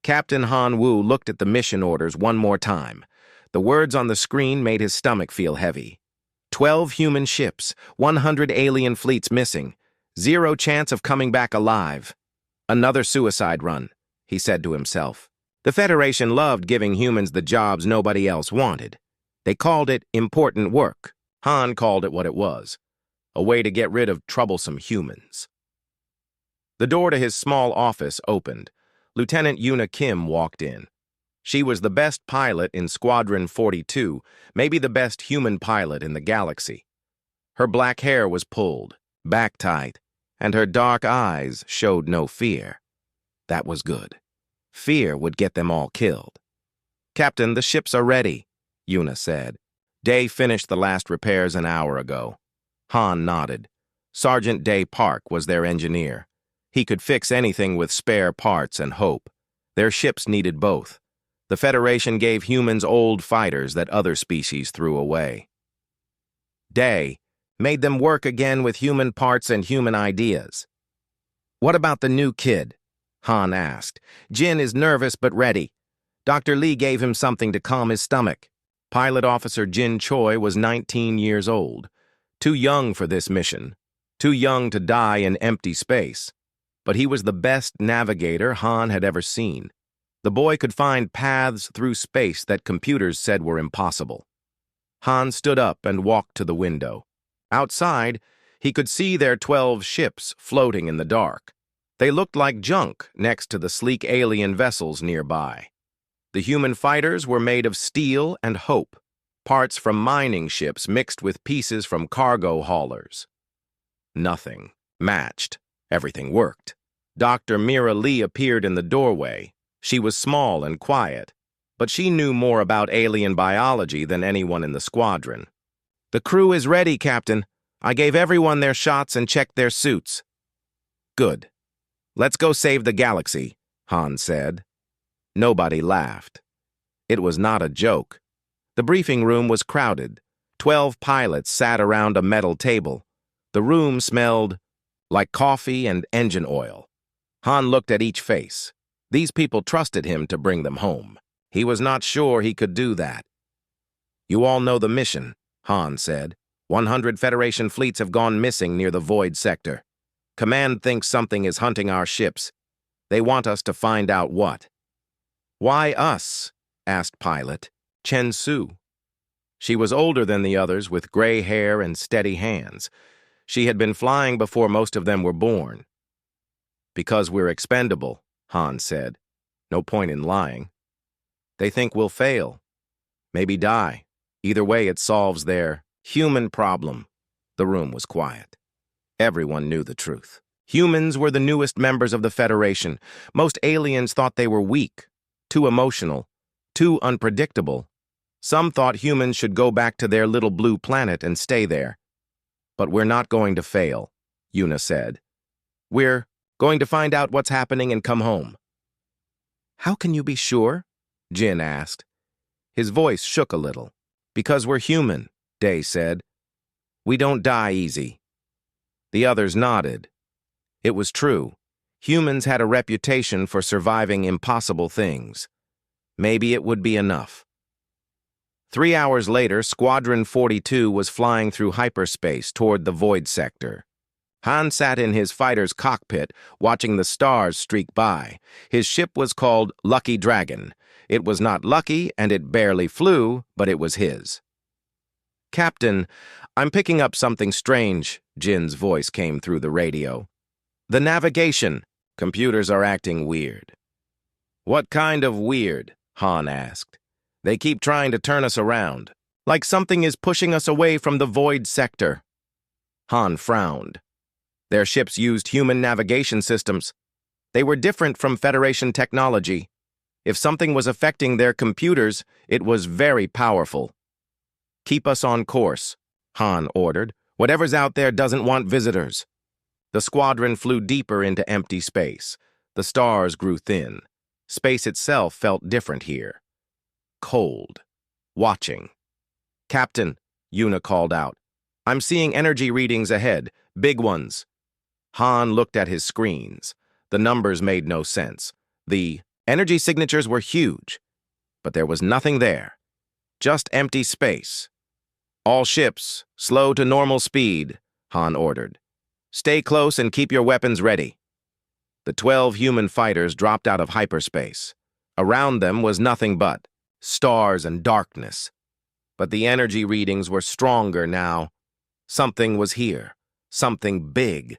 Captain Han Wu looked at the mission orders one more time. The words on the screen made his stomach feel heavy. 12 human ships, 100 alien fleets missing, 0 chance of coming back alive. Another suicide run, he said to himself. The Federation loved giving humans the jobs nobody else wanted. They called it important work. Han called it what it was, a way to get rid of troublesome humans. The door to his small office opened. Lieutenant Yuna Kim walked in. She was the best pilot in Squadron 42, maybe the best human pilot in the galaxy. Her black hair was pulled, back tight, and her dark eyes showed no fear. That was good. Fear would get them all killed. "Captain, the ships are ready," Yuna said. "Day finished the last repairs an hour ago." Han nodded. Sergeant Day Park was their engineer. He could fix anything with spare parts and hope. Their ships needed both. The Federation gave humans old fighters that other species threw away. Day made them work again with human parts and human ideas. "What about the new kid?" Han asked. "Jin is nervous but ready. Dr. Lee gave him something to calm his stomach." Pilot Officer Jin Choi was 19 years old. Too young for this mission. Too young to die in empty space. But he was the best navigator Han had ever seen. The boy could find paths through space that computers said were impossible. Han stood up and walked to the window. Outside, he could see their 12 ships floating in the dark. They looked like junk next to the sleek alien vessels nearby. The human fighters were made of steel and hope, parts from mining ships mixed with pieces from cargo haulers. Nothing matched. Everything worked. Dr. Mira Lee appeared in the doorway. She was small and quiet, but she knew more about alien biology than anyone in the squadron. "The crew is ready, Captain. I gave everyone their shots and checked their suits." "Good. Let's go save the galaxy," Han said. Nobody laughed. It was not a joke. The briefing room was crowded. 12 pilots sat around a metal table. The room smelled like coffee and engine oil. Han looked at each face. These people trusted him to bring them home. He was not sure he could do that. "You all know the mission," Han said. 100 Federation fleets have gone missing near the Void sector. Command thinks something is hunting our ships. They want us to find out what." "Why us?" asked Pilot Chen Su. She was older than the others, with gray hair and steady hands. She had been flying before most of them were born. "Because we're expendable," Han said. "No point in lying. They think we'll fail. Maybe die. Either way, it solves their human problem." The room was quiet. Everyone knew the truth. Humans were the newest members of the Federation. Most aliens thought they were weak, too emotional, too unpredictable. Some thought humans should go back to their little blue planet and stay there. "But we're not going to fail," Yuna said. "We're going to find out what's happening and come home." "How can you be sure?" Jin asked. His voice shook a little. "Because we're human," Day said. "We don't die easy." The others nodded. It was true. Humans had a reputation for surviving impossible things. Maybe it would be enough. 3 hours later, Squadron 42 was flying through hyperspace toward the Void sector. Han sat in his fighter's cockpit, watching the stars streak by. His ship was called Lucky Dragon. It was not lucky, and it barely flew, but it was his. "Captain, I'm picking up something strange," Jin's voice came through the radio. "The navigation. Computers are acting weird." "What kind of weird?" Han asked. "They keep trying to turn us around, like something is pushing us away from the Void sector." Han frowned. Their ships used human navigation systems. They were different from Federation technology. If something was affecting their computers, it was very powerful. "Keep us on course," Han ordered. "Whatever's out there doesn't want visitors." The squadron flew deeper into empty space. The stars grew thin. Space itself felt different here. Cold. Watching. "Captain," Yuna called out. "I'm seeing energy readings ahead. Big ones." Han looked at his screens. The numbers made no sense. The Energy signatures were huge, but there was nothing there. Just empty space. All ships, slow to normal speed, Han ordered. Stay close and keep your weapons ready. The 12 human fighters dropped out of hyperspace. Around them was nothing but stars and darkness. But the energy readings were stronger now. Something was here. Something big.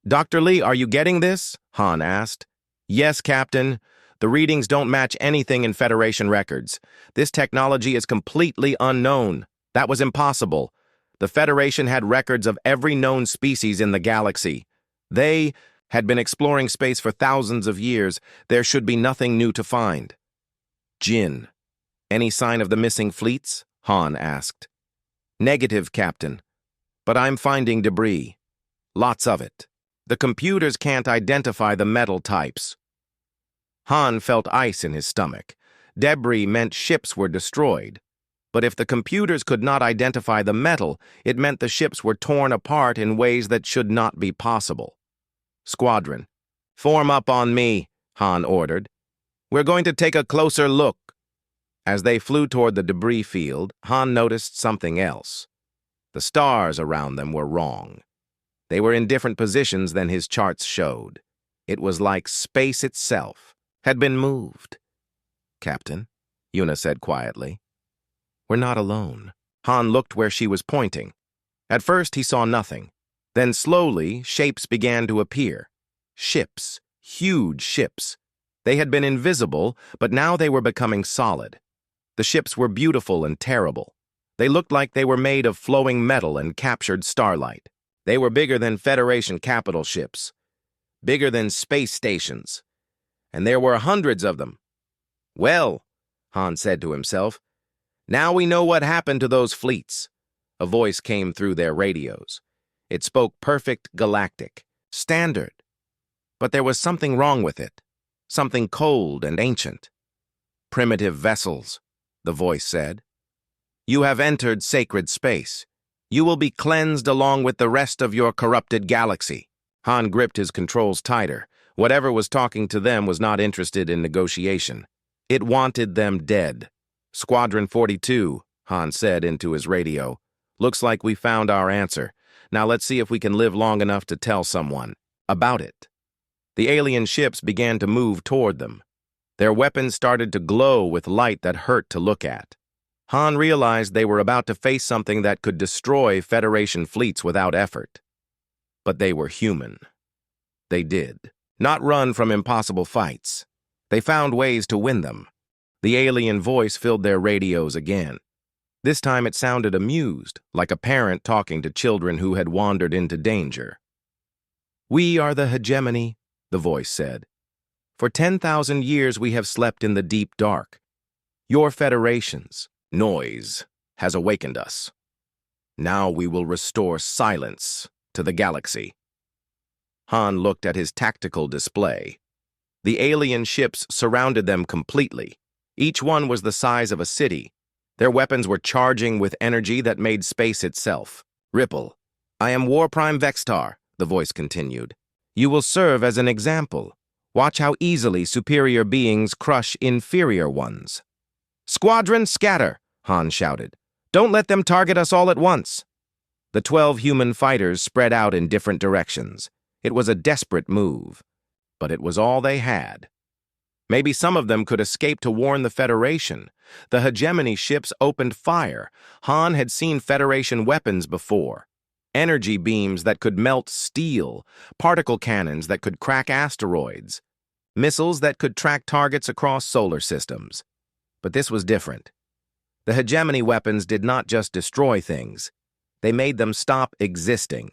Dr. Lee, are you getting this? Han asked. Yes, Captain. The readings don't match anything in Federation records. This technology is completely unknown. That was impossible. The Federation had records of every known species in the galaxy. They had been exploring space for thousands of years. There should be nothing new to find. Jin. Any sign of the missing fleets? Han asked. Negative, Captain. But I'm finding debris. Lots of it. The computers can't identify the metal types. Han felt ice in his stomach. Debris meant ships were destroyed. But if the computers could not identify the metal, it meant the ships were torn apart in ways that should not be possible. Squadron. Form up on me, Han ordered. We're going to take a closer look. As they flew toward the debris field, Han noticed something else. The stars around them were wrong. They were in different positions than his charts showed. It was like space itself had been moved. Captain, Yuna said quietly. We're not alone. Han looked where she was pointing. At first he saw nothing. Then slowly, shapes began to appear. Ships, huge ships. They had been invisible, but now they were becoming solid. The ships were beautiful and terrible. They looked like they were made of flowing metal and captured starlight. They were bigger than Federation capital ships, bigger than space stations. And there were hundreds of them. Well, Han said to himself, now we know what happened to those fleets. A voice came through their radios. It spoke perfect galactic, standard. But there was something wrong with it, something cold and ancient. Primitive vessels, the voice said. You have entered sacred space. You will be cleansed along with the rest of your corrupted galaxy. Han gripped his controls tighter. Whatever was talking to them was not interested in negotiation. It wanted them dead. Squadron 42, Han said into his radio. Looks like we found our answer. Now let's see if we can live long enough to tell someone about it. The alien ships began to move toward them. Their weapons started to glow with light that hurt to look at. Han realized they were about to face something that could destroy Federation fleets without effort. But they were human. They did not run from impossible fights. They found ways to win them. The alien voice filled their radios again. This time it sounded amused, like a parent talking to children who had wandered into danger. We are the hegemony, the voice said. For 10,000 years we have slept in the deep dark. Your Federation's noise has awakened us. Now we will restore silence to the galaxy. Han looked at his tactical display. The alien ships surrounded them completely. Each one was the size of a city. Their weapons were charging with energy that made space itself. Ripple. I am War Prime Vextar, the voice continued. You will serve as an example. Watch how easily superior beings crush inferior ones. Squadron, scatter, Han shouted. Don't let them target us all at once. The 12 human fighters spread out in different directions. It was a desperate move, but it was all they had. Maybe some of them could escape to warn the Federation. The hegemony ships opened fire. Han had seen Federation weapons before. Energy beams that could melt steel, particle cannons that could crack asteroids, missiles that could track targets across solar systems. But this was different. The hegemony weapons did not just destroy things. They made them stop existing.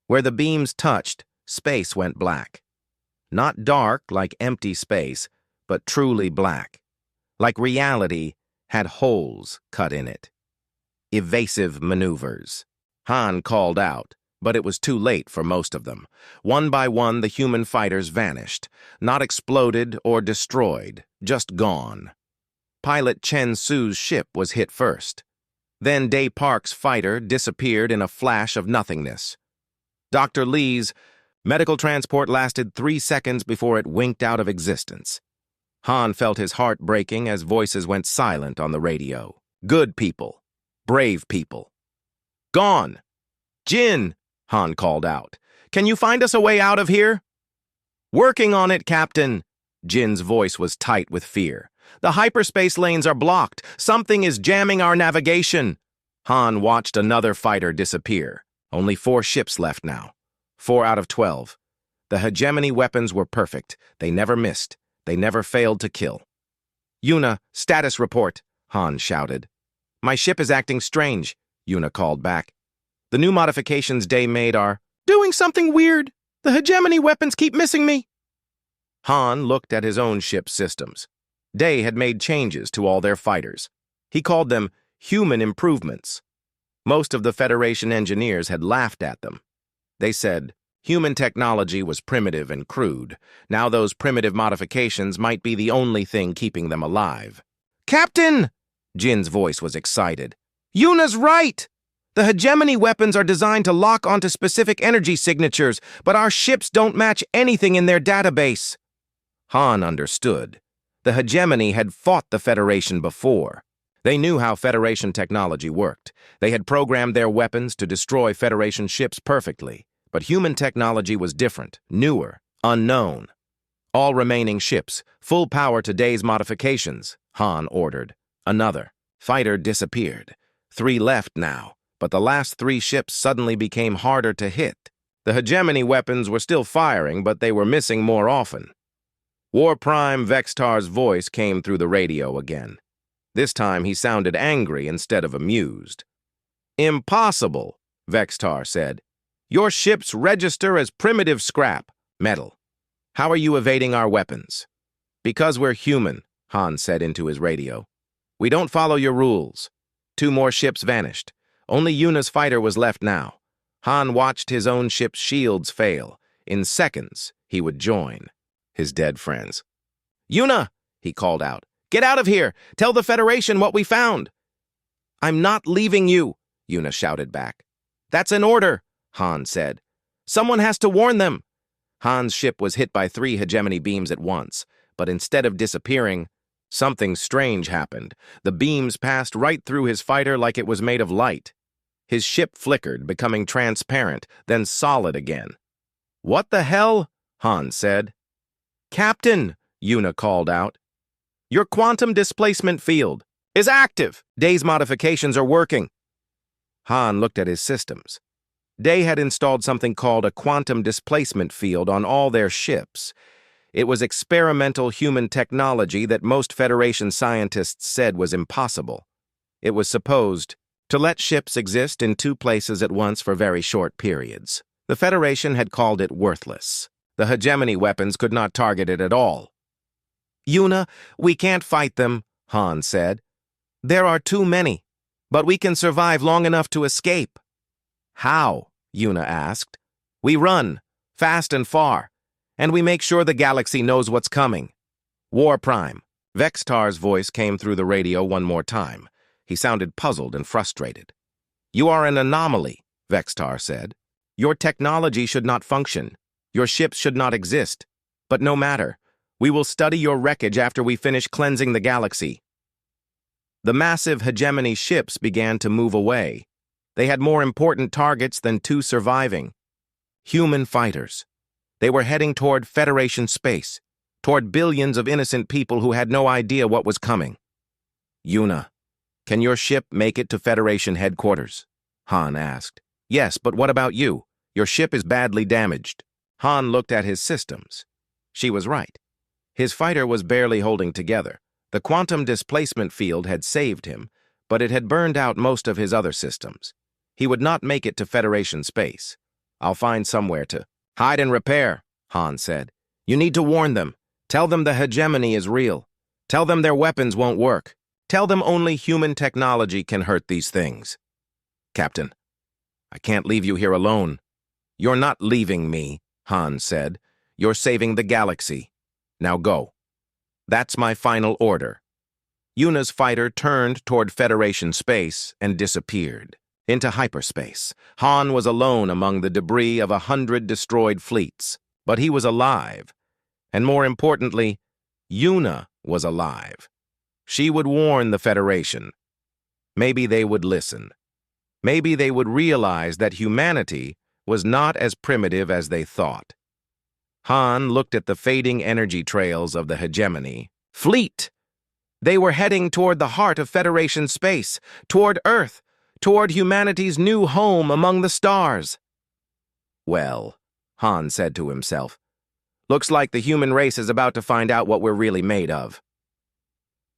Where the beams touched, space went black. Not dark like empty space, but truly black. Like reality had holes cut in it. Evasive maneuvers. Han called out, but it was too late for most of them. One by one, the human fighters vanished. Not exploded or destroyed, just gone. Pilot Chen Su's ship was hit first. Then Day Park's fighter disappeared in a flash of nothingness. Dr. Lee's medical transport lasted 3 seconds before it winked out of existence. Han felt his heart breaking as voices went silent on the radio. Good people. Brave people. Gone! Jin! Han called out. Can you find us a way out of here? Working on it, Captain. Jin's voice was tight with fear. The hyperspace lanes are blocked. Something is jamming our navigation. Han watched another fighter disappear. Only 4 ships left now. 4 out of 12. The hegemony weapons were perfect. They never missed. They never failed to kill. Yuna, status report, Han shouted. My ship is acting strange, Yuna called back. The new modifications Day made are doing something weird. The hegemony weapons keep missing me. Han looked at his own ship's systems. Day had made changes to all their fighters. He called them human improvements. Most of the Federation engineers had laughed at them. They said human technology was primitive and crude. Now those primitive modifications might be the only thing keeping them alive. Captain! Jin's voice was excited. Yuna's right! The hegemony weapons are designed to lock onto specific energy signatures, but our ships don't match anything in their database. Han understood. The hegemony had fought the Federation before. They knew how Federation technology worked. They had programmed their weapons to destroy Federation ships perfectly. But human technology was different, newer, unknown. All remaining ships, full power to Day's modifications, Han ordered. Another fighter disappeared. 3 left now, but the last 3 ships suddenly became harder to hit. The hegemony weapons were still firing, but they were missing more often. War Prime Vextar's voice came through the radio again. This time he sounded angry instead of amused. Impossible, Vextar said. Your ships register as primitive scrap, metal. How are you evading our weapons? Because we're human, Han said into his radio. We don't follow your rules. 2 more ships vanished. Only Yuna's fighter was left now. Han watched his own ship's shields fail. In seconds, he would join his dead friends. Yuna, he called out. Get out of here! Tell the Federation what we found! I'm not leaving you, Yuna shouted back. That's an order, Han said. Someone has to warn them. Han's ship was hit by 3 hegemony beams at once, but instead of disappearing, something strange happened. The beams passed right through his fighter like it was made of light. His ship flickered, becoming transparent, then solid again. What the hell? Han said. Captain, Yuna called out. Your quantum displacement field is active. Day's modifications are working. Han looked at his systems. Day had installed something called a quantum displacement field on all their ships. It was experimental human technology that most Federation scientists said was impossible. It was supposed to let ships exist in 2 places at once for very short periods. The Federation had called it worthless. The hegemony weapons could not target it at all. Yuna, we can't fight them, Han said. There are too many, but we can survive long enough to escape. How? Yuna asked. We run, fast and far, and we make sure the galaxy knows what's coming. War Prime. Vextar's voice came through the radio one more time. He sounded puzzled and frustrated. You are an anomaly, Vextar said. Your technology should not function. Your ships should not exist. But no matter. We will study your wreckage after we finish cleansing the galaxy. The massive hegemony ships began to move away. They had more important targets than 2 surviving. Human fighters. They were heading toward Federation space, toward billions of innocent people who had no idea what was coming. Yuna, can your ship make it to Federation headquarters? Han asked. Yes, but what about you? Your ship is badly damaged. Han looked at his systems. She was right. His fighter was barely holding together. The quantum displacement field had saved him, but it had burned out most of his other systems. He would not make it to Federation space. I'll find somewhere to hide and repair, Han said. You need to warn them. Tell them the hegemony is real. Tell them their weapons won't work. Tell them only human technology can hurt these things. Captain, I can't leave you here alone. You're not leaving me, Han said. You're saving the galaxy. Now go. That's my final order. Yuna's fighter turned toward Federation space and disappeared into hyperspace. Han was alone among the debris of 100 destroyed fleets, but he was alive. And more importantly, Yuna was alive. She would warn the Federation. Maybe they would listen. Maybe they would realize that humanity was not as primitive as they thought. Han looked at the fading energy trails of the hegemony. Fleet! They were heading toward the heart of Federation space, toward Earth, toward humanity's new home among the stars. Well, Han said to himself, looks like the human race is about to find out what we're really made of.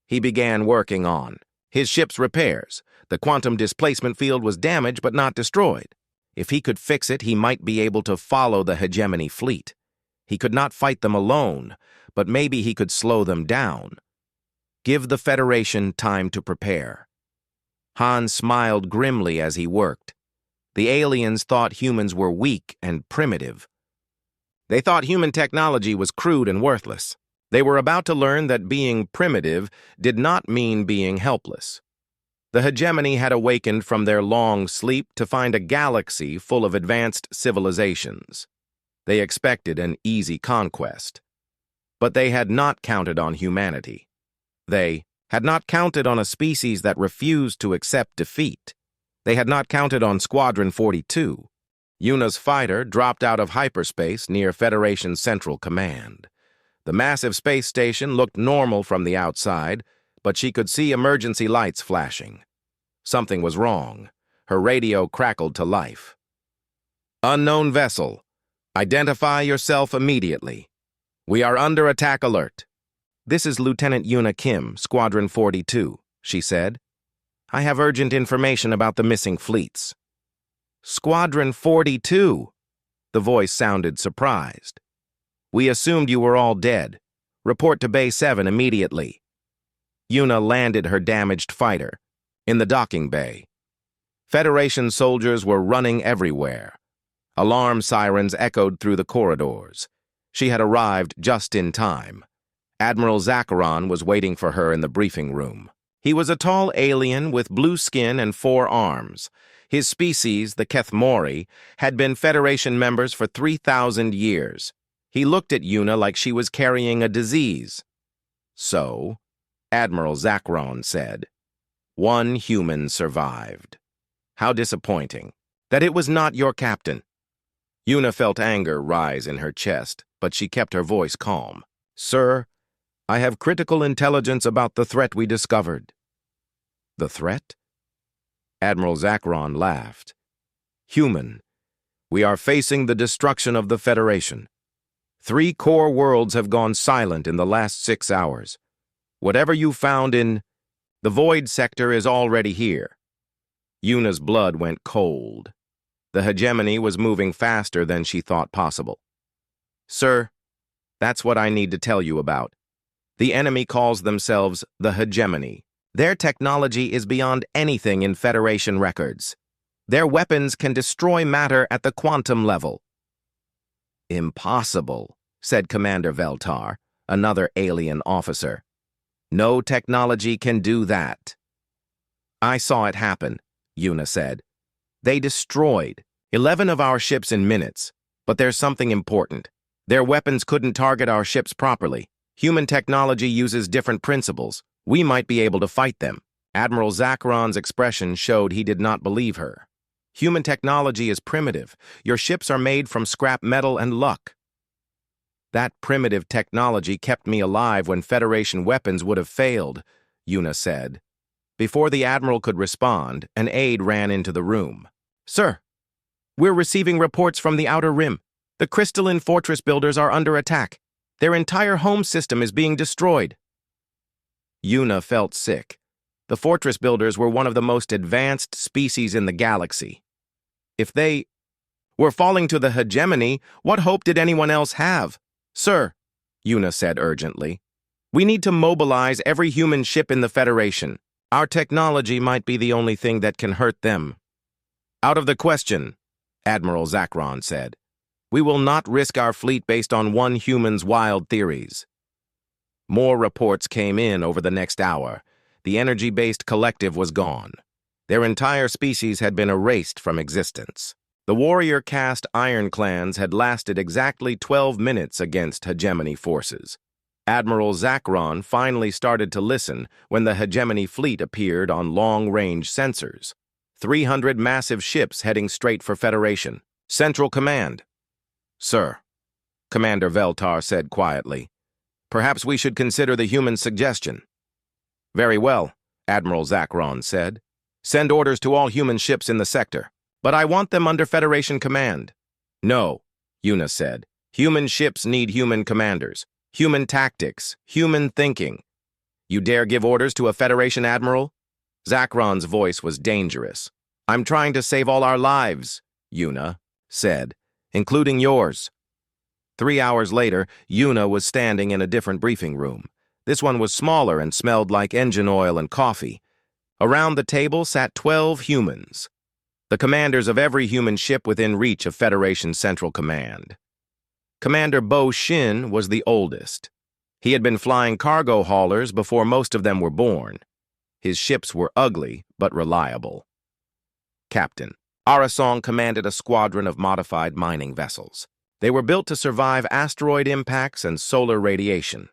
He began working on his ship's repairs. The quantum displacement field was damaged but not destroyed. If he could fix it, he might be able to follow the hegemony fleet. He could not fight them alone, but maybe he could slow them down. Give the Federation time to prepare. Han smiled grimly as he worked. The aliens thought humans were weak and primitive. They thought human technology was crude and worthless. They were about to learn that being primitive did not mean being helpless. The hegemony had awakened from their long sleep to find a galaxy full of advanced civilizations. They expected an easy conquest. But they had not counted on humanity. They had not counted on a species that refused to accept defeat. They had not counted on Squadron 42. Yuna's fighter dropped out of hyperspace near Federation Central Command. The massive space station looked normal from the outside, but she could see emergency lights flashing. Something was wrong. Her radio crackled to life. Unknown vessel. Identify yourself immediately. We are under attack alert. This is Lieutenant Yuna Kim, Squadron 42, she said. I have urgent information about the missing fleets. Squadron 42? The voice sounded surprised. We assumed you were all dead. Report to Bay 7 immediately. Yuna landed her damaged fighter in the docking bay. Federation soldiers were running everywhere. Alarm sirens echoed through the corridors. She had arrived just in time. Admiral Zakharon was waiting for her in the briefing room. He was a tall alien with blue skin and 4 arms. His species, the Kethmori, had been Federation members for 3,000 years. He looked at Yuna like she was carrying a disease. So, Admiral Zakharon said, one human survived. How disappointing that it was not your captain. Yuna felt anger rise in her chest, but she kept her voice calm. Sir, I have critical intelligence about the threat we discovered. The threat? Admiral Zakharon laughed. Human, we are facing the destruction of the Federation. 3 core worlds have gone silent in the last 6 hours. Whatever you found in the void sector is already here. Yuna's blood went cold. The hegemony was moving faster than she thought possible. Sir, that's what I need to tell you about. The enemy calls themselves the hegemony. Their technology is beyond anything in Federation records. Their weapons can destroy matter at the quantum level. Impossible, said Commander Veltar, another alien officer. No technology can do that. I saw it happen, Yuna said. They destroyed 11 of our ships in minutes, but there's something important. Their weapons couldn't target our ships properly. Human technology uses different principles. We might be able to fight them. Admiral Zakharon's expression showed he did not believe her. Human technology is primitive. Your ships are made from scrap metal and luck. That primitive technology kept me alive when Federation weapons would have failed, Yuna said. Before the Admiral could respond, an aide ran into the room. Sir, we're receiving reports from the Outer Rim. The crystalline fortress builders are under attack. Their entire home system is being destroyed. Yuna felt sick. The fortress builders were one of the most advanced species in the galaxy. If they were falling to the hegemony, what hope did anyone else have? Sir, Yuna said urgently, we need to mobilize every human ship in the Federation. Our technology might be the only thing that can hurt them. Out of the question, Admiral Zakharon said. We will not risk our fleet based on one human's wild theories. More reports came in over the next hour. The energy-based collective was gone. Their entire species had been erased from existence. The warrior caste ironclads had lasted exactly 12 minutes against hegemony forces. Admiral Zachron finally started to listen when the hegemony fleet appeared on long-range sensors. 300 massive ships heading straight for Federation. Central Command. Sir, Commander Veltar said quietly. Perhaps we should consider the human suggestion. Very well, Admiral Zachron said. Send orders to all human ships in the sector. But I want them under Federation command. No, Una said. Human ships need human commanders. Human tactics, human thinking. You dare give orders to a Federation admiral? Zachron's voice was dangerous. I'm trying to save all our lives, Una said, including yours. 3 hours later, Una was standing in a different briefing room. This one was smaller and smelled like engine oil and coffee. Around the table sat 12 humans, the commanders of every human ship within reach of Federation Central Command. Commander Bo Shin was the oldest. He had been flying cargo haulers before most of them were born. His ships were ugly, but reliable. Captain Arasong commanded a squadron of modified mining vessels. They were built to survive asteroid impacts and solar radiation.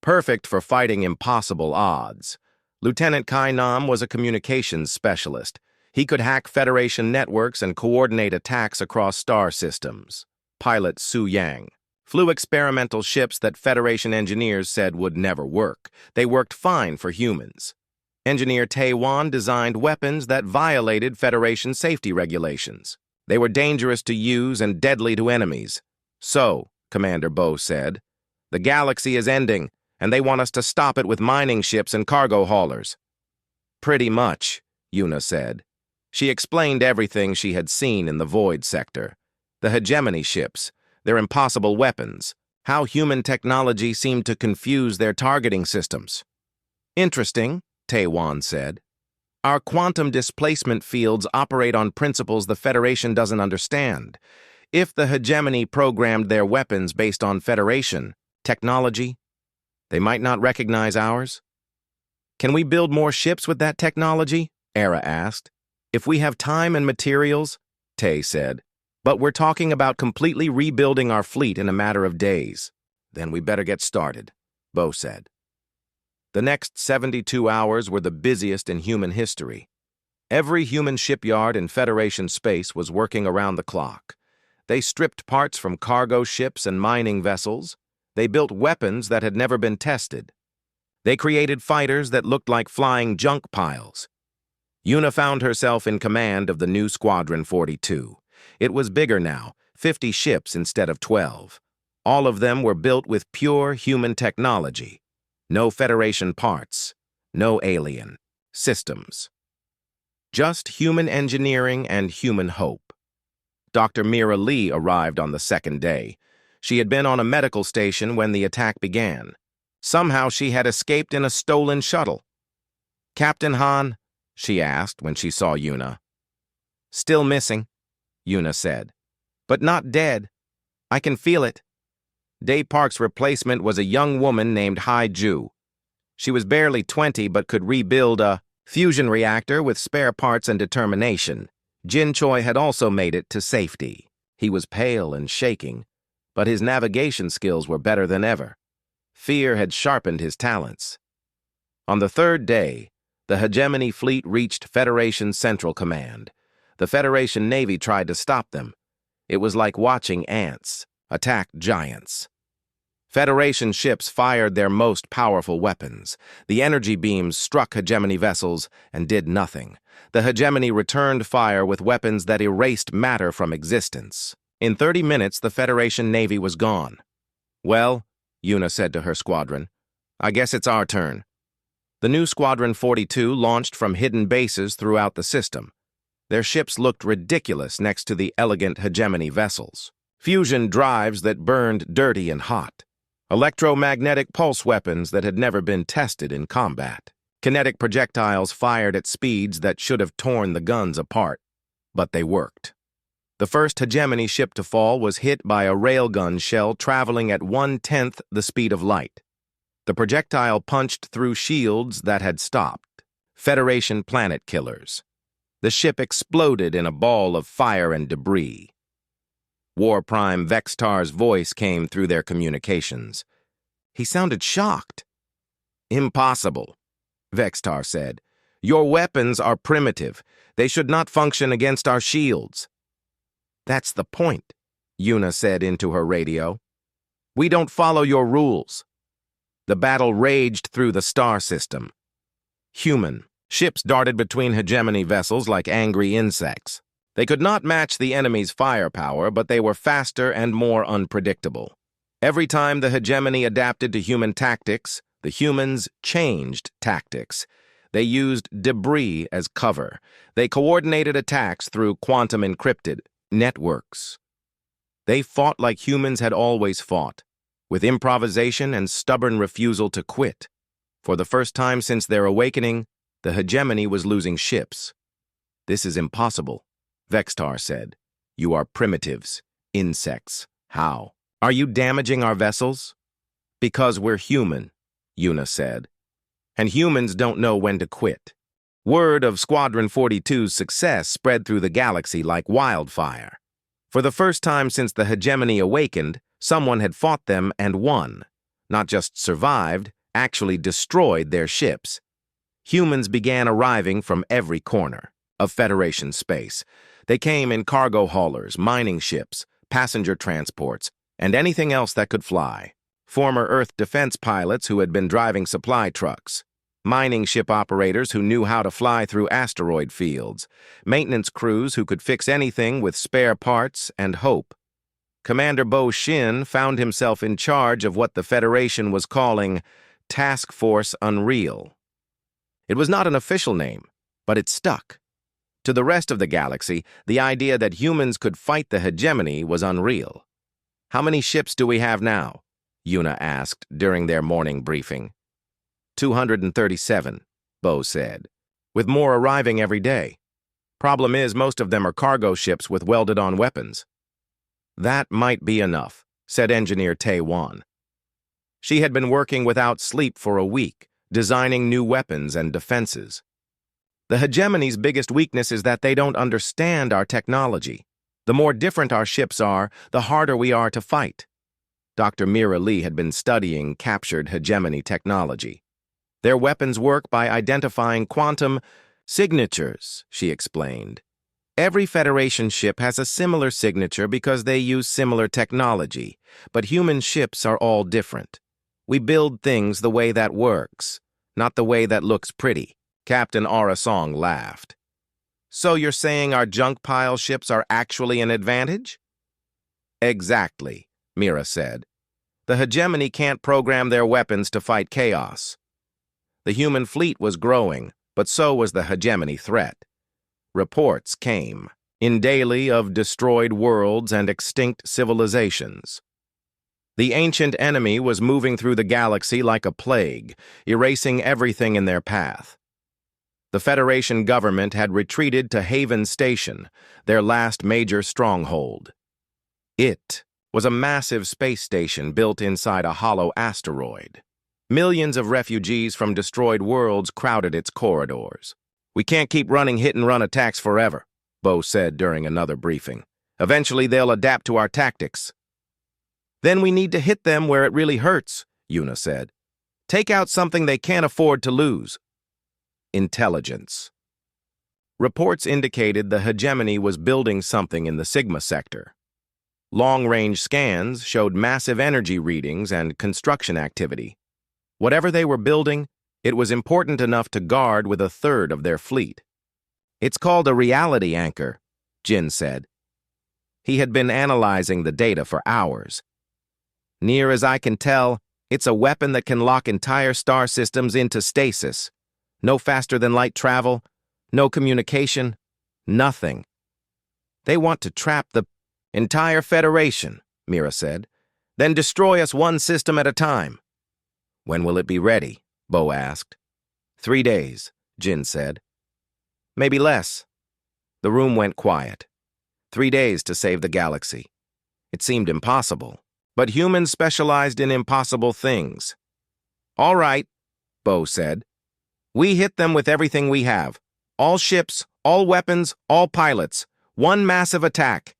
Perfect for fighting impossible odds. Lieutenant Kai Nam was a communications specialist. He could hack Federation networks and coordinate attacks across star systems. Pilot Su Yang flew experimental ships that Federation engineers said would never work. They worked fine for humans. Engineer Tai Wan designed weapons that violated Federation safety regulations. They were dangerous to use and deadly to enemies. So, Commander Bo said, the galaxy is ending, and they want us to stop it with mining ships and cargo haulers. Pretty much, Una said. She explained everything she had seen in the Void sector. The hegemony ships, their impossible weapons, how human technology seemed to confuse their targeting systems. Interesting, Tai Wan said. Our quantum displacement fields operate on principles the Federation doesn't understand. If the hegemony programmed their weapons based on Federation technology, they might not recognize ours. Can we build more ships with that technology? Era asked. If we have time and materials, Tai said. But we're talking about completely rebuilding our fleet in a matter of days. Then we better get started, Bo said. The next 72 hours were the busiest in human history. Every human shipyard in Federation space was working around the clock. They stripped parts from cargo ships and mining vessels. They built weapons that had never been tested. They created fighters that looked like flying junk piles. Una found herself in command of the new Squadron 42. It was bigger now, 50 ships instead of 12. All of them were built with pure human technology. No Federation parts, no alien systems. Just human engineering and human hope. Dr. Mira Lee arrived on the second day. She had been on a medical station when the attack began. Somehow she had escaped in a stolen shuttle. Captain Han, she asked when she saw Una. Still missing, Una said. But not dead. I can feel it. Day Park's replacement was a young woman named Hai Ju. She was barely 20 but could rebuild a fusion reactor with spare parts and determination. Jin Choi had also made it to safety. He was pale and shaking, but his navigation skills were better than ever. Fear had sharpened his talents. On the third day, the hegemony fleet reached Federation Central Command. The Federation Navy tried to stop them. It was like watching ants attack giants. Federation ships fired their most powerful weapons. The energy beams struck hegemony vessels and did nothing. The hegemony returned fire with weapons that erased matter from existence. In 30 minutes, the Federation Navy was gone. Well, Una said to her squadron, I guess it's our turn. The new Squadron 42 launched from hidden bases throughout the system. Their ships looked ridiculous next to the elegant hegemony vessels. Fusion drives that burned dirty and hot. Electromagnetic pulse weapons that had never been tested in combat. Kinetic projectiles fired at speeds that should have torn the guns apart. But they worked. The first hegemony ship to fall was hit by a railgun shell traveling at 1/10 the speed of light. The projectile punched through shields that had stopped. Federation planet killers. The ship exploded in a ball of fire and debris. War Prime Vextar's voice came through their communications. He sounded shocked. Impossible, Vextar said. Your weapons are primitive. They should not function against our shields. That's the point, Yuna said into her radio. We don't follow your rules. The battle raged through the star system. Human ships darted between hegemony vessels like angry insects. They could not match the enemy's firepower, but they were faster and more unpredictable. Every time the hegemony adapted to human tactics, the humans changed tactics. They used debris as cover. They coordinated attacks through quantum-encrypted networks. They fought like humans had always fought, with improvisation and stubborn refusal to quit. For the first time since their awakening, the hegemony was losing ships. This is impossible, Vextar said. You are primitives, insects. How? Are you damaging our vessels? Because we're human, Yuna said. And humans don't know when to quit. Word of Squadron 42's success spread through the galaxy like wildfire. For the first time since the hegemony awakened, someone had fought them and won. Not just survived, actually destroyed their ships. Humans began arriving from every corner of Federation space. They came in cargo haulers, mining ships, passenger transports, and anything else that could fly. Former Earth defense pilots who had been driving supply trucks. Mining ship operators who knew how to fly through asteroid fields. Maintenance crews who could fix anything with spare parts and hope. Commander Bo Shin found himself in charge of what the Federation was calling Task Force Unreal. It was not an official name, but it stuck. To the rest of the galaxy, the idea that humans could fight the hegemony was unreal. How many ships do we have now? Yuna asked during their morning briefing. 237, Bo said, with more arriving every day. Problem is, most of them are cargo ships with welded-on weapons. That might be enough, said engineer Tae Wan. She had been working without sleep for a week, designing new weapons and defenses. The hegemony's biggest weakness is that they don't understand our technology. The more different our ships are, the harder we are to fight. Dr. Mira Lee had been studying captured hegemony technology. Their weapons work by identifying quantum signatures, she explained. Every Federation ship has a similar signature because they use similar technology, but human ships are all different. We build things the way that works, not the way that looks pretty. Captain Aura Song laughed. So you're saying our junk pile ships are actually an advantage? Exactly, Mira said. The hegemony can't program their weapons to fight chaos. The human fleet was growing, but so was the hegemony threat. Reports came, in daily, of destroyed worlds and extinct civilizations. The ancient enemy was moving through the galaxy like a plague, erasing everything in their path. The Federation government had retreated to Haven Station, their last major stronghold. It was a massive space station built inside a hollow asteroid. Millions of refugees from destroyed worlds crowded its corridors. We can't keep running hit-and-run attacks forever, Bo said during another briefing. Eventually they'll adapt to our tactics. Then we need to hit them where it really hurts, Yuna said. Take out something they can't afford to lose. Intelligence. Reports indicated the hegemony was building something in the Sigma sector. Long-range scans showed massive energy readings and construction activity. Whatever they were building, it was important enough to guard with a third of their fleet. It's called a reality anchor, Jin said. He had been analyzing the data for hours. Near as I can tell, it's a weapon that can lock entire star systems into stasis. No faster than light travel, no communication, nothing. They want to trap the entire Federation, Mira said, then destroy us one system at a time. When will it be ready? Bo asked. 3 days, Jin said. Maybe less. The room went quiet. 3 days to save the galaxy. It seemed impossible, but humans specialized in impossible things. All right, Bo said. We hit them with everything we have. All ships, all weapons, all pilots. One massive attack.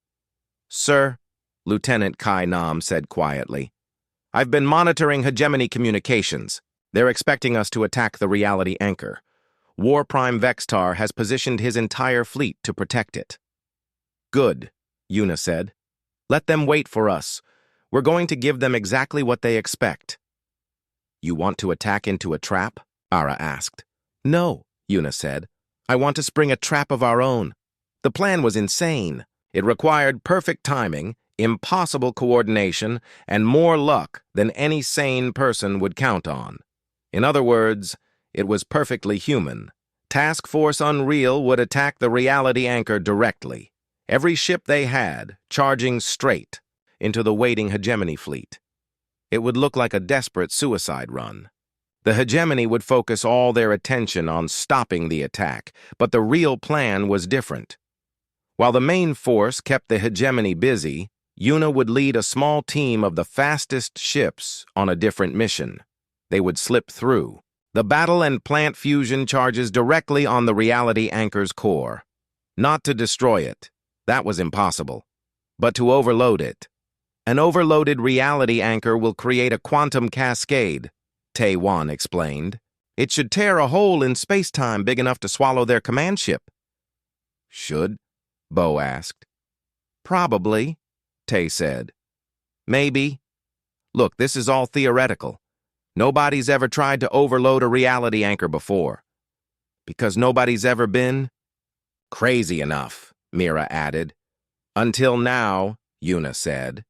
Sir, Lieutenant Kai Nam said quietly. I've been monitoring hegemony communications. They're expecting us to attack the reality anchor. War Prime Vextar has positioned his entire fleet to protect it. Good, Yuna said. Let them wait for us. We're going to give them exactly what they expect. You want to attack into a trap? Ara asked. No, Yuna said. I want to spring a trap of our own. The plan was insane. It required perfect timing, impossible coordination, and more luck than any sane person would count on. In other words, it was perfectly human. Task Force Unreal would attack the reality anchor directly. Every ship they had, charging straight into the waiting hegemony fleet. It would look like a desperate suicide run. The hegemony would focus all their attention on stopping the attack, but the real plan was different. While the main force kept the hegemony busy, Yuna would lead a small team of the fastest ships on a different mission. They would slip through the battle and plant fusion charges directly on the reality anchor's core. Not to destroy it. That was impossible. But to overload it. An overloaded reality anchor will create a quantum cascade, Tae-Wan explained. It should tear a hole in space-time big enough to swallow their command ship. Should? Bo asked. Probably, Tae said. Maybe. Look, this is all theoretical. Nobody's ever tried to overload a reality anchor before. Because nobody's ever been crazy enough, Mira added. Until now, Yuna said.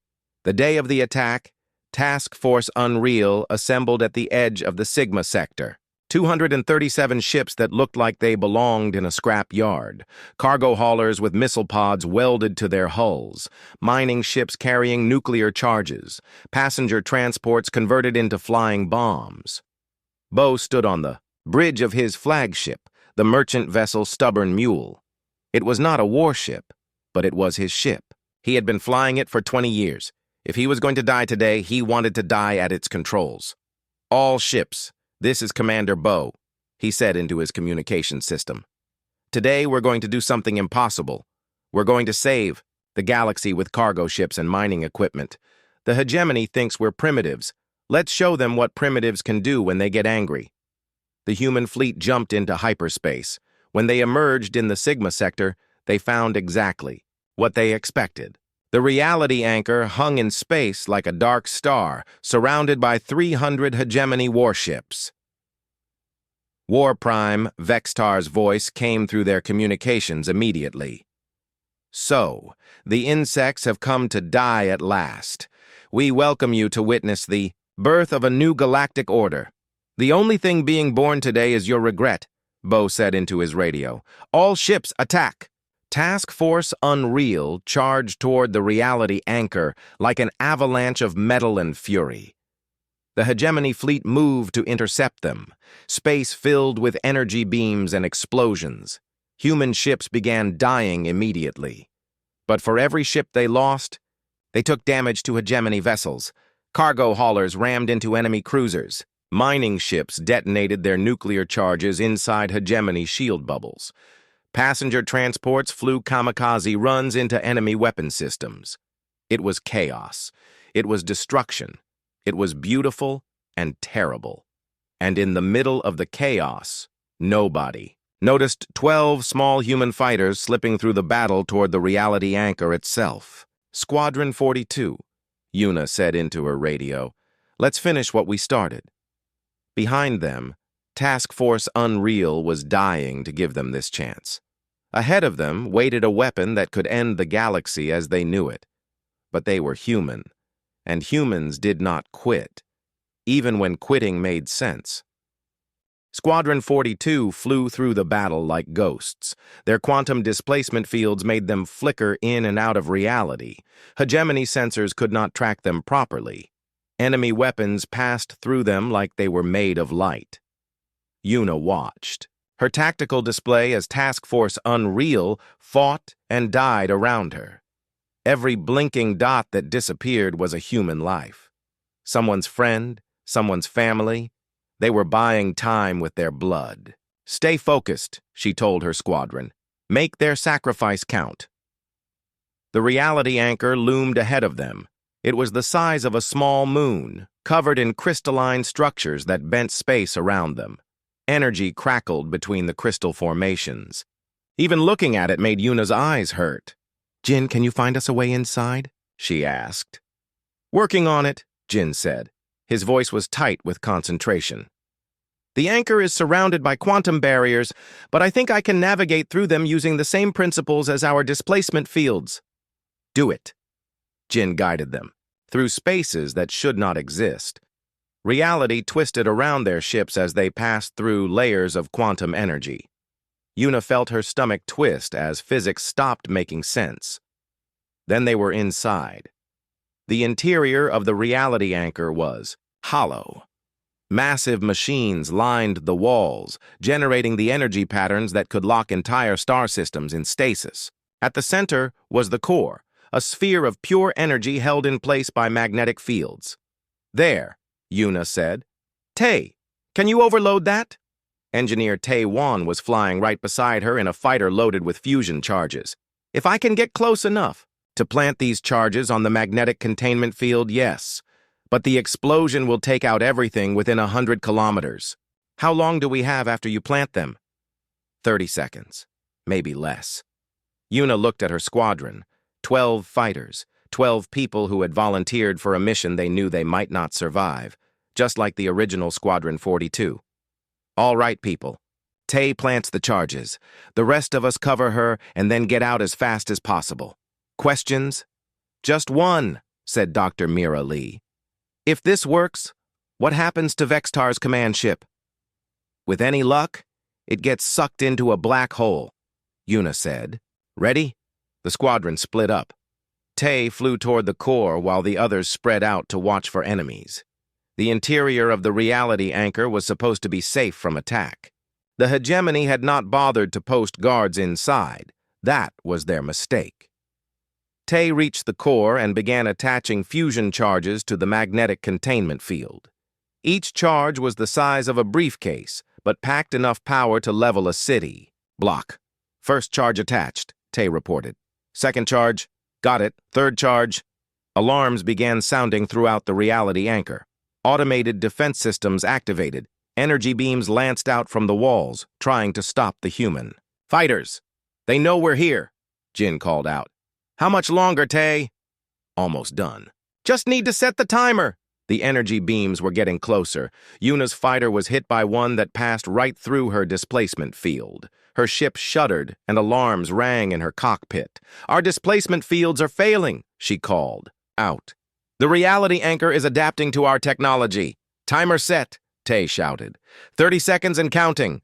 The day of the attack, Task Force Unreal assembled at the edge of the Sigma sector. 237 ships that looked like they belonged in a scrap yard, cargo haulers with missile pods welded to their hulls, mining ships carrying nuclear charges, passenger transports converted into flying bombs. Bo stood on the bridge of his flagship, the merchant vessel Stubborn Mule. It was not a warship, but it was his ship. He had been flying it for 20 years. If he was going to die today, he wanted to die at its controls. All ships. This is Commander Bo, he said into his communication system. Today we're going to do something impossible. We're going to save the galaxy with cargo ships and mining equipment. The hegemony thinks we're primitives. Let's show them what primitives can do when they get angry. The human fleet jumped into hyperspace. When they emerged in the Sigma sector, they found exactly what they expected. The reality anchor hung in space like a dark star, surrounded by 300 hegemony warships. War Prime Vextar's voice came through their communications immediately. So, the insects have come to die at last. We welcome you to witness the birth of a new galactic order. The only thing being born today is your regret, Bo said into his radio. All ships attack. Task Force Unreal charged toward the reality anchor like an avalanche of metal and fury. The hegemony fleet moved to intercept them, space filled with energy beams and explosions. Human ships began dying immediately. But for every ship they lost, they took damage to hegemony vessels. Cargo haulers rammed into enemy cruisers. Mining ships detonated their nuclear charges inside hegemony shield bubbles. Passenger transports flew kamikaze runs into enemy weapon systems. It was chaos. It was destruction. It was beautiful and terrible. And in the middle of the chaos, nobody noticed 12 small human fighters slipping through the battle toward the reality anchor itself. Squadron 42, Yuna said into her radio. Let's finish what we started. Behind them, Task Force Unreal was dying to give them this chance. Ahead of them waited a weapon that could end the galaxy as they knew it. But they were human, and humans did not quit, even when quitting made sense. Squadron 42 flew through the battle like ghosts. Their quantum displacement fields made them flicker in and out of reality. Hegemony sensors could not track them properly. Enemy weapons passed through them like they were made of light. Yuna watched. Her tactical display as Task Force Unreal fought and died around her. Every blinking dot that disappeared was a human life. Someone's friend, someone's family. They were buying time with their blood. Stay focused, she told her squadron. Make their sacrifice count. The reality anchor loomed ahead of them. It was the size of a small moon, covered in crystalline structures that bent space around them. Energy crackled between the crystal formations. Even looking at it made Yuna's eyes hurt. "Jin, can you find us a way inside?" she asked. "Working on it," Jin said. His voice was tight with concentration. "The anchor is surrounded by quantum barriers, but I think I can navigate through them using the same principles as our displacement fields." "Do it." Jin guided them, through spaces that should not exist. Reality twisted around their ships as they passed through layers of quantum energy. Yuna felt her stomach twist as physics stopped making sense. Then they were inside. The interior of the reality anchor was hollow. Massive machines lined the walls, generating the energy patterns that could lock entire star systems in stasis. At the center was the core, a sphere of pure energy held in place by magnetic fields. "There," Yuna said. "Tay, can you overload that?" Engineer Tay Wan was flying right beside her in a fighter loaded with fusion charges. "If I can get close enough to plant these charges on the magnetic containment field, yes. But the explosion will take out everything within 100 kilometers. How long do we have after you plant them?" 30 seconds, maybe less. Yuna looked at her squadron. 12 fighters, 12 people who had volunteered for a mission they knew they might not survive, just like the original Squadron 42. "All right, people. Tay plants the charges. The rest of us cover her and then get out as fast as possible. Questions?" "Just one," said Dr. Mira Lee. "If this works, what happens to Vextar's command ship?" "With any luck, it gets sucked into a black hole," Yuna said. "Ready?" The squadron split up. Tay flew toward the core while the others spread out to watch for enemies. The interior of the reality anchor was supposed to be safe from attack. The hegemony had not bothered to post guards inside. That was their mistake. Tay reached the core and began attaching fusion charges to the magnetic containment field. Each charge was the size of a briefcase, but packed enough power to level a city. "Block. First charge attached," Tay reported. "Second charge. Got it. Third charge." Alarms began sounding throughout the reality anchor. Automated defense systems activated. Energy beams lanced out from the walls, trying to stop the human. "Fighters! They know we're here," Jin called out. "How much longer, Tay?" "Almost done. Just need to set the timer." The energy beams were getting closer. Yuna's fighter was hit by one that passed right through her displacement field. Her ship shuddered, and alarms rang in her cockpit. "Our displacement fields are failing," she called out. "The reality anchor is adapting to our technology." "Timer set," Tay shouted. 30 seconds and counting."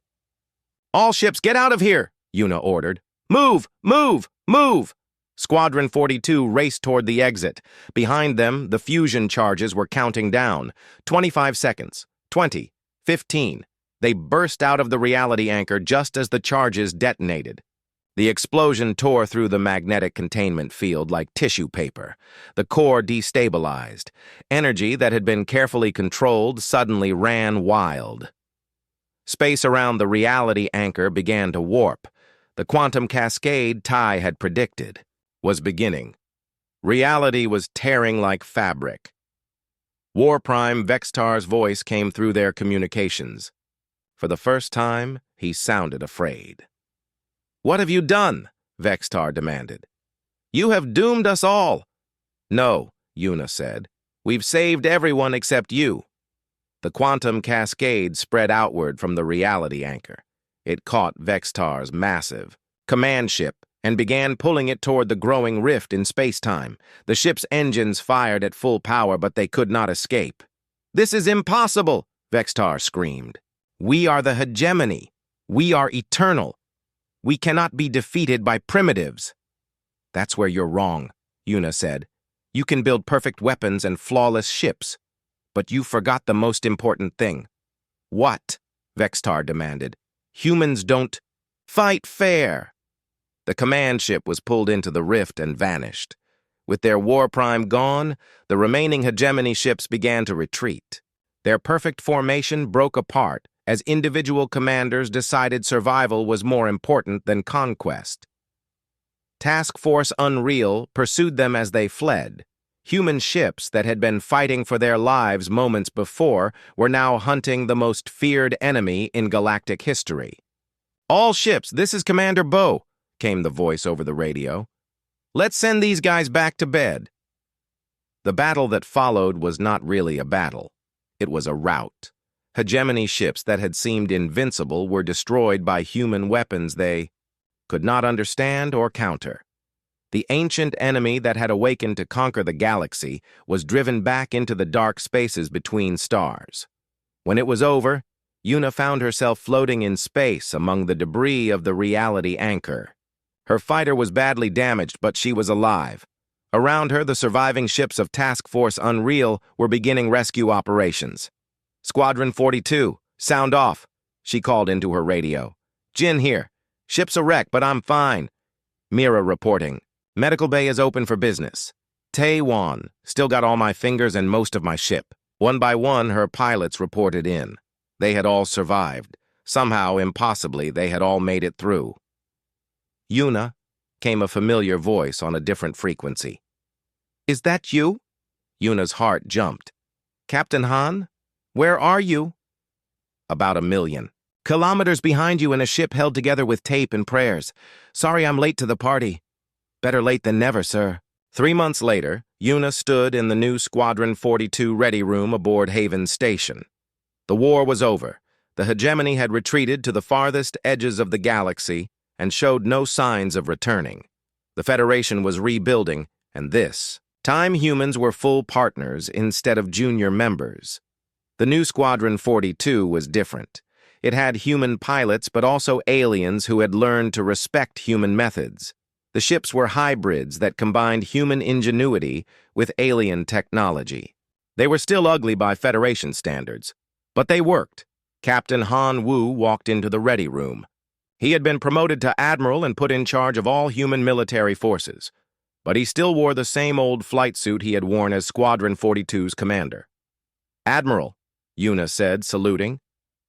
"All ships get out of here," Yuna ordered. "Move! Move! Move!" Squadron 42 raced toward the exit. Behind them, the fusion charges were counting down. 25 seconds. 20. 15. They burst out of the reality anchor just as the charges detonated. The explosion tore through the magnetic containment field like tissue paper. The core destabilized. Energy that had been carefully controlled suddenly ran wild. Space around the reality anchor began to warp. The quantum cascade Ty had predicted was beginning. Reality was tearing like fabric. War Prime Vextar's voice came through their communications. For the first time, he sounded afraid. "What have you done?" Vextar demanded. "You have doomed us all." "No," Yuna said. "We've saved everyone except you." The quantum cascade spread outward from the reality anchor. It caught Vextar's massive command ship and began pulling it toward the growing rift in space-time. The ship's engines fired at full power, but they could not escape. "This is impossible," Vextar screamed. "We are the hegemony. We are eternal. We cannot be defeated by primitives." "That's where you're wrong," Yuna said. "You can build perfect weapons and flawless ships, but you forgot the most important thing." "What?" Vextar demanded. "Humans don't fight fair." The command ship was pulled into the rift and vanished. With their war prime gone, the remaining hegemony ships began to retreat. Their perfect formation broke apart as individual commanders decided survival was more important than conquest. Task Force Unreal pursued them as they fled. Human ships that had been fighting for their lives moments before were now hunting the most feared enemy in galactic history. "All ships, this is Commander Bo," came the voice over the radio. "Let's send these guys back to bed." The battle that followed was not really a battle. It was a rout. Hegemony ships that had seemed invincible were destroyed by human weapons they could not understand or counter. The ancient enemy that had awakened to conquer the galaxy was driven back into the dark spaces between stars. When it was over, Yuna found herself floating in space among the debris of the reality anchor. Her fighter was badly damaged, but she was alive. Around her, the surviving ships of Task Force Unreal were beginning rescue operations. "Squadron 42, sound off," she called into her radio. "Jin here. Ship's a wreck, but I'm fine." Mira reporting. "Medical bay is open for business." "Taiwan, still got all my fingers and most of my ship." One by one, her pilots reported in. They had all survived. Somehow, impossibly, they had all made it through. "Yuna," came a familiar voice on a different frequency. "Is that you?" Yuna's heart jumped. "Captain Han? Where are you?" "About 1,000,000. Kilometers behind you in a ship held together with tape and prayers. Sorry I'm late to the party." "Better late than never, sir." 3 months later, Yuna stood in the new Squadron 42 ready room aboard Haven Station. The war was over. The hegemony had retreated to the farthest edges of the galaxy and showed no signs of returning. The Federation was rebuilding, and this time humans were full partners instead of junior members. The new Squadron 42 was different. It had human pilots, but also aliens who had learned to respect human methods. The ships were hybrids that combined human ingenuity with alien technology. They were still ugly by Federation standards, but they worked. Captain Han Wu walked into the ready room. He had been promoted to admiral and put in charge of all human military forces, but he still wore the same old flight suit he had worn as Squadron 42's commander. "Admiral," Yuna said, saluting.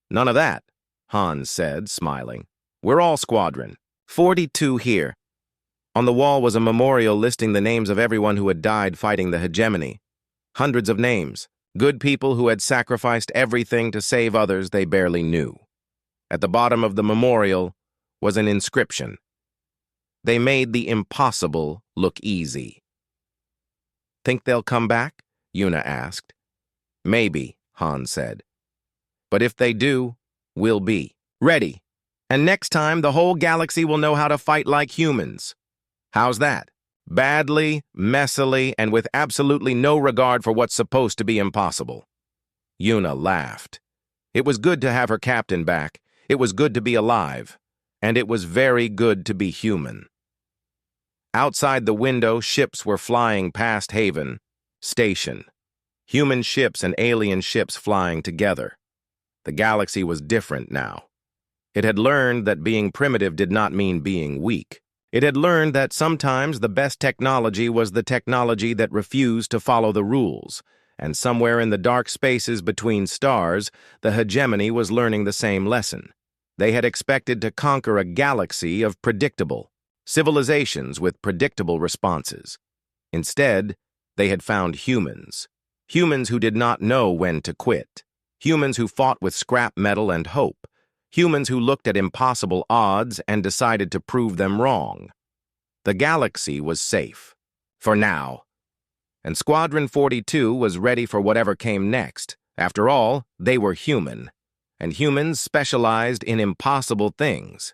"None of that," Han said, smiling. "We're all Squadron 42 here." On the wall was a memorial listing the names of everyone who had died fighting the hegemony. Hundreds of names, good people who had sacrificed everything to save others they barely knew. At the bottom of the memorial was an inscription. "They made the impossible look easy." "Think they'll come back?" Yuna asked. "Maybe," Han said. "But if they do, we'll be ready. And next time, the whole galaxy will know how to fight like humans." "How's that?" "Badly, messily, and with absolutely no regard for what's supposed to be impossible." Yuna laughed. It was good to have her captain back. It was good to be alive. And it was very good to be human. Outside the window, ships were flying past Haven Station. Human ships and alien ships flying together. The galaxy was different now. It had learned that being primitive did not mean being weak. It had learned that sometimes the best technology was the technology that refused to follow the rules, and somewhere in the dark spaces between stars, the hegemony was learning the same lesson. They had expected to conquer a galaxy of predictable civilizations with predictable responses. Instead, they had found humans. Humans who did not know when to quit. Humans who fought with scrap metal and hope. Humans who looked at impossible odds and decided to prove them wrong. The galaxy was safe. For now. And Squadron 42 was ready for whatever came next. After all, they were human. And humans specialized in impossible things.